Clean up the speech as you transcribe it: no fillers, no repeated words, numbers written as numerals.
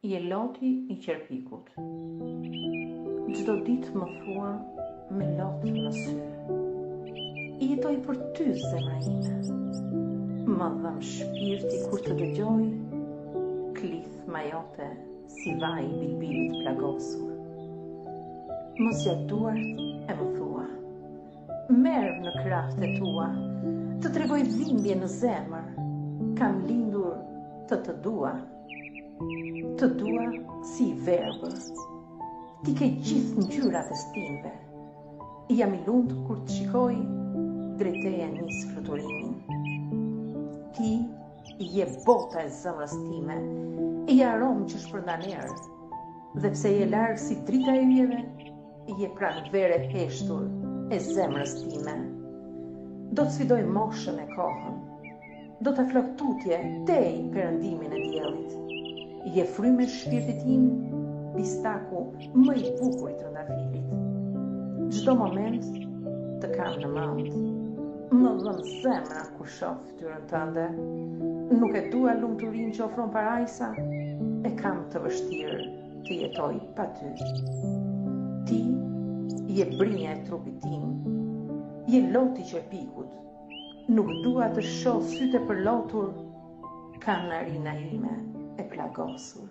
Je loti I qerpikut. Çdo ditë më thua me lot në sy. Jetoj për ty, zemra ime. Më dhëm shpirti kur të dëgjoj klithma jote si vaj I bilbilit plagosur. Më zgjat duart e më thua: merr në krahët e tua, të tregoj dhimbje në zemër. Kam lindur të dua. Të dua si I verbër. Ti ke gjithë ngjyrat e stinëve. Jam I lumtur kur të shikoj drejteja nis fluturimin. Ti je bota e zemrës time, je aromë që shpërndan erë, dhe pse je larg si drita e yjeve, je pranvere heshtur e zemrës time. Do të sfidoj moshën e kohën, do të flok tutje tej perëndimin e diellit. Je frymë e shpirtit tim, pistaku më I bukur I trëndafilit. Çdo moment të kam në mend. Më dhën zemra kur shoh fytyrën tënde. Nuk e dua lumturinë që ofron parajsa, e kam të vështirë të jetoj pa ty. Ti je brinja e trupit tim, je loti I qerpikut. Nuk dua të shoh sytë e përlotur, kam narina ime e plagosur.